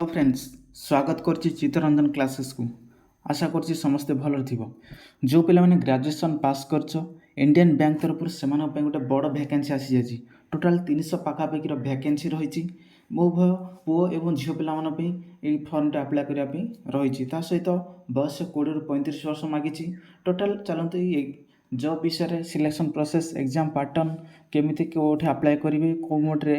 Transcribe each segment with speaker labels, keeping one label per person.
Speaker 1: Hello friends, स्वागत करछि Chittaranjan classes को। आशा करछि समस्ते भल थिबो। जो पिला माने ग्रेजुएशन पास करछ इंडियन बैंक तरफ से गोटे बड़ भैकेंसी आसी जाइए। टोटाल 300 पाखापाखि भैकेंसी रही। मो पुओ एवं झील पाई फर्मटा आप्लाय करने रही। सहित बयस 20 ରୁ 35 वर्ष मागिछि। टोटाल चलते जॉब विषय सिलेक्शन प्रोसेस एग्जाम पैटर्न केमिति कोठे अप्लाई करेंगे कौ मोड्रे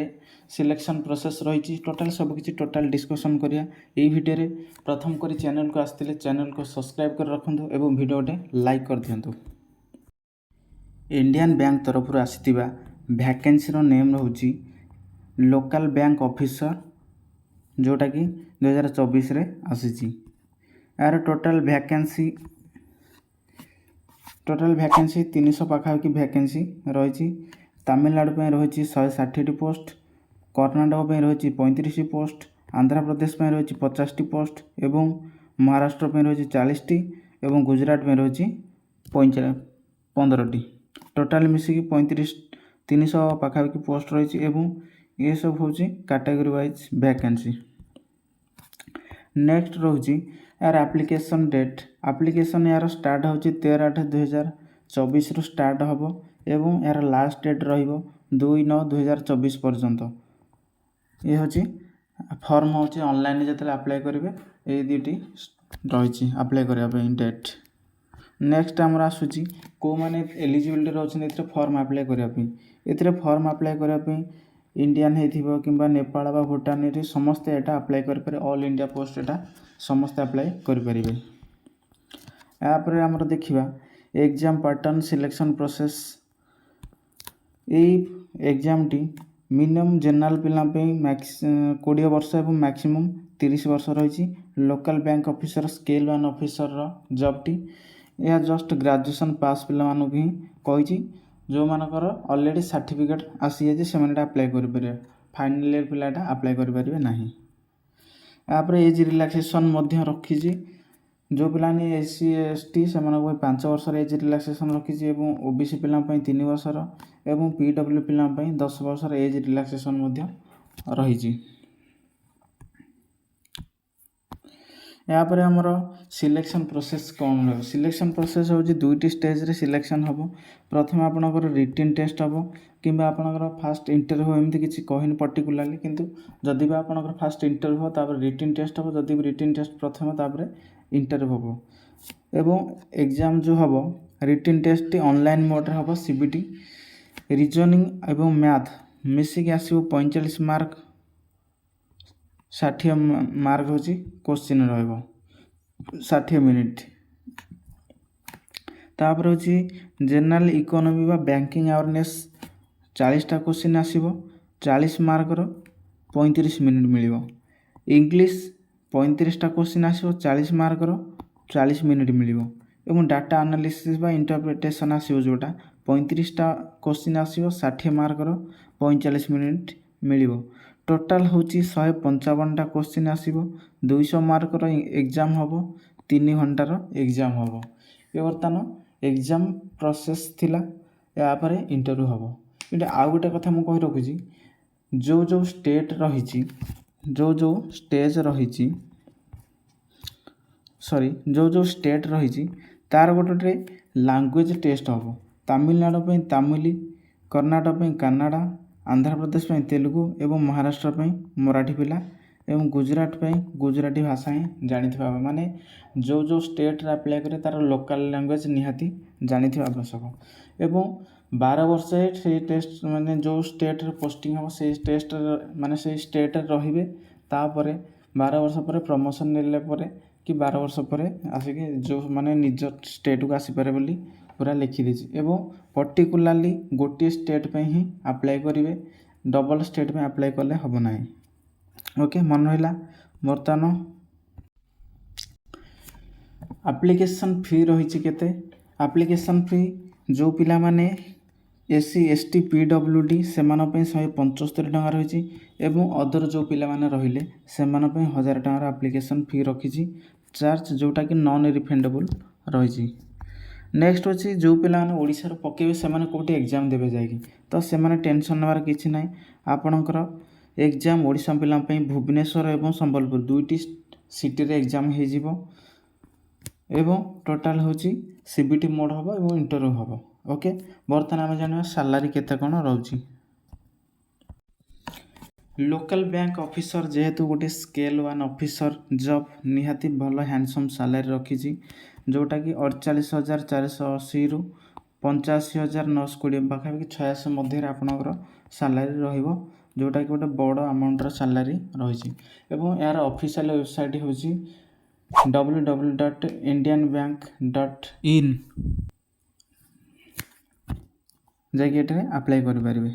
Speaker 1: सिलेक्शन प्रोसेस रही टोटाल सबकि टोटाल डिस्कसन करिया। एई वीडियो रे प्रथम करी चैनल को आसते चैनल को सब्सक्राइब कर रखु एवं वीडियो गोटे लाइक कर दिंतु। इंडियन बैंक तरफ आसीथिबा वैकेंसी रो नेम रहउची लोकल बैंक ऑफिसर, जोटा कि 2024 रे आसीची। यार टोटाल वैकेंसी 300 पाखापाखि वैकेंसी रही। तमिलनाडु पे रही 160 पोस्ट, कर्णाटक पे रही 35 पोस्ट, आंध्र प्रदेश में रही 50 पोस्ट एवं महाराष्ट्र पे रही 40 एवं गुजरात में रही 15। टोटाल मिसिकी 300 पाखापाखि पोस्ट रही एवं ये सब हूँ कैटेगरी वाइज वैकेंसी। नेक्स्ट रोची यार एप्लिकेशन डेट। एप्लिकेशन यार स्टार्ट हो 13/8/2024 रु स्टार्ट हम एवं यार लास्ट डेट रहिबो 2/9/2024 पर्यंत। ये हूँ फॉर्म हूँ ऑनलाइन जो अप्लाई करेंगे ये दुटी रही अप्लाई करने डेट। नेक्स्ट आमर आसूँ कौ मैंने एलिजिबिलिटी रोचे फॉर्म अप्लाई करने। ये फॉर्म अप्लाई करने इंडियन हो कि नेपाल बा भूटान समस्ते यहाँ अप्लाई करें। ऑल इंडिया पोस्ट यहाँ समस्ते अप्लाई करें। यापर आमर देखा एग्जाम पैटर्न सिलेक्शन प्रोसेस। यही एग्जाम टी मिनिमम जनरल पिला 20 वर्ष और मैक्सिमम 30 वर्ष रही। Local bank officer scale 1 officer job T यह जस्ट ग्रेजुएशन पास पिला ही कही जो मानकर ऑलरेडी सर्टिफिकेट आसी जाए से अप्लाई करेंगे। फाइनल ईयर पिला अप्लाई करेंगे ना। यापर एज रिलैक्सेशन रखी जो पिलानी एससी एसटी से 5 वर्ष एज रिलैक्सेशन रखी ओबीसी पिला 3 वर्षर एवं पीडब्ल्यू पिला 10 वर्षर एज रिलैक्सेशन रही। यापर आमर सिलेक्शन प्रोसेस कौन रहा। सिलेक्शन प्रोसेस हूँ 2टी स्टेज रे सिलेक्शन हम। प्रथम आपनकर रिटन टेस्ट हम कि आपनकर फास्ट इंटरव्यू एमती किसी कहनी पर्टिकुलाली, किंतु जदि आपनकर फास्ट इंटरव्यू हो तापर रिटन टेस्ट हम। जदि रिटन टेस्ट प्रथम तापर इंटरव्यू हम एवं एग्जाम जो हम रिटन टेस्ट ऑनलाइन मोड हम। सीबीटी रीजनिंग एवं मैथ मिसिक आसो 45 मार्क 60 मार्क हूँ क्वेश्चन रहिबो 60 मिनिट। तापर हूँ जनरल इकोनॉमी बा बैंकिंग अवेयरनेस 40टा क्वेश्चन आसीबो 40 मार्कर 35 मिनिट मिलिबो। इंग्लिश 35टा क्वेश्चन आसीबो 40 मार्कर 40 मिनिट मिलिबो एवं डाटा एनालिसिस बा इंटरप्रिटेशन आसीबो जोटा 35टा क्वेश्चन आसीबो 60 मार्कर 45 मिनिट मिलिबो। टोटाल हूँ 155टा क्वेश्चन आसीबो 200 मार्कर एग्जाम हम 3 घंटार एग्जाम हम। ये बर्तमान एग्जाम प्रोसेस थिला। यापर इंटरव्यू हम। ये आउ गोटे कथा मुझे कही रखुची जो स्टेट रही जो स्टेज रही जो स्टेट रही तार गोटे लैंग्वेज टेस्ट हम। तमिलनाडु पे तमिल, कर्नाटक पे कन्नड़ा, आंध्र प्रदेश पे तेलुगु एवं महाराष्ट्र पे मराठी पिला एवं गुजरात पे गुजराती भाषा ही जानी माने जो स्टेट रे अप्लाई करे तार लोकल लैंग्वेज निहाती जानी आवश्यक एवं 12 वर्ष से टेस्ट माने जो स्टेट रे पोस्टिंग हम से टेस्ट माने से स्टेट रे रहिबे। तापर 12 वर्ष पर प्रमोशन नेले परे कि 12 वर्ष पर आसिक जो माने निज स्टेट को आसीपारे बोली पूरा लिखी देछि एवं पर्टिकुलाली गोटे स्टेट पे ही अप्लाई करेंगे। डबल स्टेट में अप्लाई कले हम ना। ओके मन रहा। बर्तमान एप्लिकेशन फी रही केते। एप्लिकेशन फी जो पिला माने एससी एसटी पीडब्ल्यूडी से 175 टଙ୍କା रही एवं अदर जो पिला माने रहिले से 1000 टଙ୍କାର एप्लिकेशन फी रखी चार्ज जोटा कि नॉन रिफंडेबल रही। नेक्स्ट अच्छी जो पिला ओडिशा पकेबे से कौटी एग्जाम देवे जाएगी तो से टेंशन नेबार किसी ना। आपणकर एग्जाम ओडिशा पिला भुवनेश्वर एवं संबलपुर दुईटी सिटी रे एग्जाम हो एवं टोटाल हूँ सीबीटी मोड हम और इंटरव्यू हम। ओके बर्तमान आम जाना सालारी केते कौन रोची। लोकल बैंक ऑफिसर जेहेतु गोटे स्केल 1 ऑफिसर जॉब निहाती भल हैंडसम सालारी रखी जोटा कि 48,480 रु 85,920 पाखापाखि 86 मध्य आपणकर सालारी रहिबो जोटा कि गोटे बड़ अमाउंटर सालारी रही एवं यार ऑफिशियल वेबसाइट हूँ www.indianbank.in जाकि एटे अप्लाई करें।